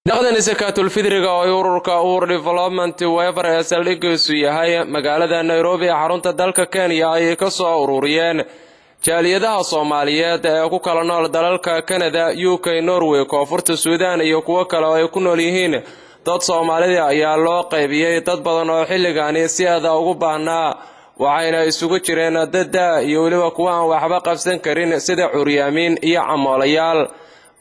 dhaqdan sakaatul fidriga oo ururka Development Waiver ee saldhiggiisu yahay magaalada Nairobi ee xarunta dalka Kenya ay ka soo ururiyeen jaaliyadaha Soomaaliyeed ee ku kala nool dalalka Canada, UK, Norway, Koonfurta Suudaan iyo kuwa kale oo ay ku nool yihiin dad Soomaaliyeed ayaa loo qaybiyay dad badan oo xilligan si aad ugu baahnaa waxayna isugu jireen dad iyo waliba kuwa aan waxba qabsan karin sida curyaamiin iyo camoolayaal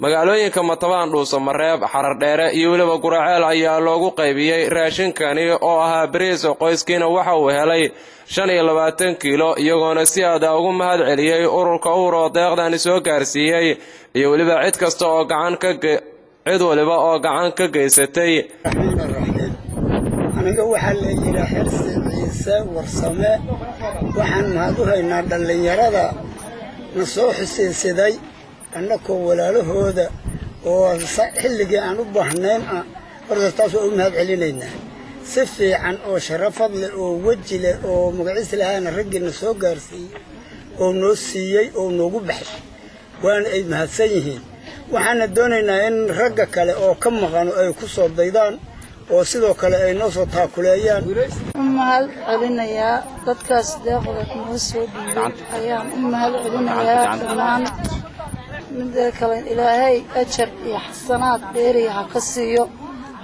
magaalooyinka Matabaan, Dhuusamareeb, Xaradheere iyo waliba Guraceel ayaa loogu qaybiyay raashinkani oo ahaa bariis qoyskiina waxa uu helay 25 kiilo iyagoona si aad ugu mahad celiyay ururka deeqdan soo gaarsiiyay iyo waliba cid kasta oo gacan ka geysatay aniga waxa la yiraahdaa Ciise Warsame waxaan mahad u haynaa dhalinyarada na soo xisiisiday annako walaalahooda oo xilligii aan u baahnayn horta taas oo mahad celinaynaa si fiican oo sharafad leh oo waji leh oo magaciisa lahaana ragina soo gaarsiiyay oo noo siiyay oo noogu baxay waan ay mahadsan yihiin waxaan doonaynaa in ragga kale oo ka maqan ay ku soo daydaan oo sidoo kale ay noo soo taakuleeyaan mahad celinayaa dadkaas deeqda noo soo dhiibay ayaan mahad celinayaa dhammaan midda kale ilaahay ajar iyo xasanaad dheeri ha ka siiyo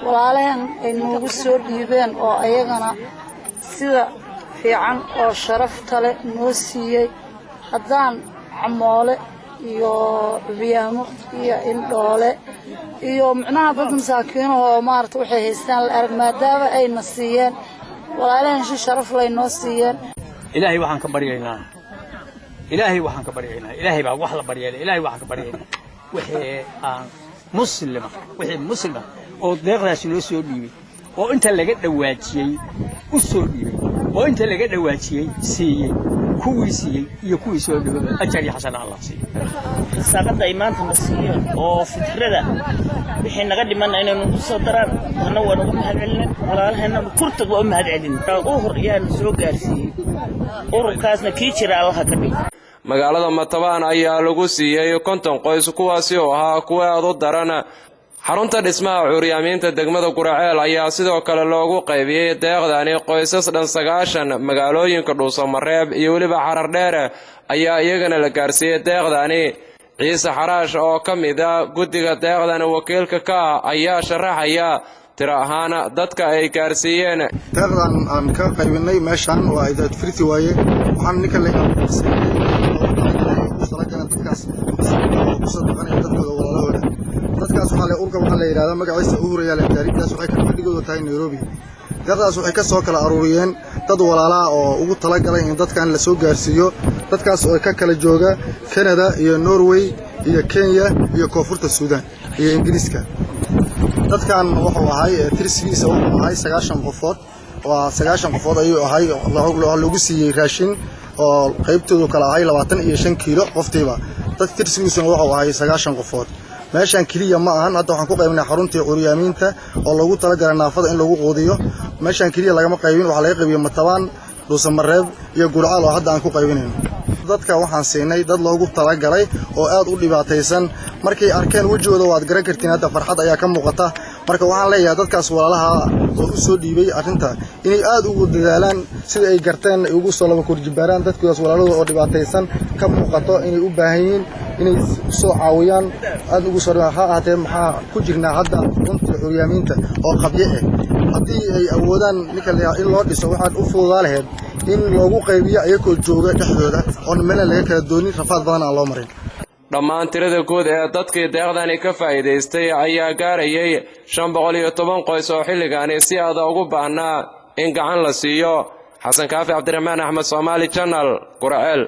walaalaheen ay noogu soo dhiibeen oo ayagana sida fiican oo sharafta leh noo siiyay haddaan camoole iyo biyaamo iyo indhoole iyo macnaha dad masaakiin oo maarta waxay haystaan la arag maadaama ay na siiyeen walaalaheen si sharaf leh noo siiyeen ilaahay waxaan ka baryaynaa ilaahay baa wax la baryeelay ilaahay waxaan ka baryaynaa wixii aan muslima oo deeqdaas loo soo dhiibay oo inta laga dhawaajiyay u soo dhiibay oo inta laga dhawaajiyay siiyay kuwii siiyay iyo kuwii soo dhiibay ajar iyo xasan Allah siiyo saaqada ay maanta ma siiyo oo fikrada wixii naga dhimanay inaynu soo daraan ana waan ugu mahad celinay walaalaheena kurtad waa mahad celin oo horiyaan soo gaarsiiyay ururkaasna kii jira Allah ka dhig magaalada Matabaan ayaa lagu siiyay 50 qoys kuwaasi oo ahaa kuwa aad u daran xarunta dhismaha curyaamiinta degmada Guraceel ayaa sidoo kale loogu qaybiyay deeqdani qoysas dhan 9 magaalooyinka Dhuusamareeb iyo waliba Xaradheere ayaa iyagana la gaarsiiyay deeqdani Ciise Xaraash oo kamid ah guddiga deeqdan wakiilka ka ayaa sharaxaya tira ahaan dadka ay gaarsiiyeen deeqdan aan ka qaybinay meeshan waa idad firti waaye waxaan ninka leeyahay dadkaas waxa la urka waxa la yiraahdaa magaciisa Uhuraya la taariikhdaas waxay ka fadhigooda tahay Nairobi dadkaas waxay ka soo kala aruuriyeen dad walaalaha oo ugu tala galay in dadkan la soo gaarsiiyo dadkaas oo ka kala jooga Canada iyo Norway iyo Kenya iyo Koonfurta Suudaan iyo Ingiriiska dadkan wuxuu ahay tirsigiisa wuxuu ahay 9 qofood waa 9 qofood ayuu ahay lagu siiyay raashin oo qaybtoodu kala ahay 25 kiilo qoftiiba dad tirsigiisa wuxuu ahay 9 qofood meeshan kaliya ma ahan hadda waxaan ku qaybnay xaruntii curyaamiinta oo lagu tala galay naafada in lagu qoodiyo meeshan kaliya laga ma qaybin waxa laga qaybiyay Matabaan, Dhuusamareeb iyo Guraceel oo hadda aan ku qaybinayno dadka waxaan siinay dad loogu tala galay oo aad u dhibaataysan markay arkeen wajigooda waad garan kartiin hadda farxad ayaa ka muuqata marka waxaan leeyahay dadkaas walaalaha oo u soo dhiibay arrinta inay aad ugu dadaalaan sida ay garteen ugu soo laba korjibaaraan dadkaas walaalada oo dhibaataysan ka muuqato inay u baahan yihiin inay soo caawiyaan aad ugu soo raahaateen maxaa ku jirnaa hadda runtii curyaamiinta oo qabye ah haddii ay awoodaan ninka in loo dhiso waxaad u fududaa lahayd in loogu qaybiyo ayagoo jooga dhexdooda oo meel laga kala doonin rafaad badan aan loo marin dhammaan tirada guud ee dadkii deeqdani ka faa'iideystay ayaa gaarayay 510 qoys oo xilligan si aad ugu baahnaa in gacan la siiyo xasan kaafi cabdiraxmaan axmed Soomaali Channel Guraceel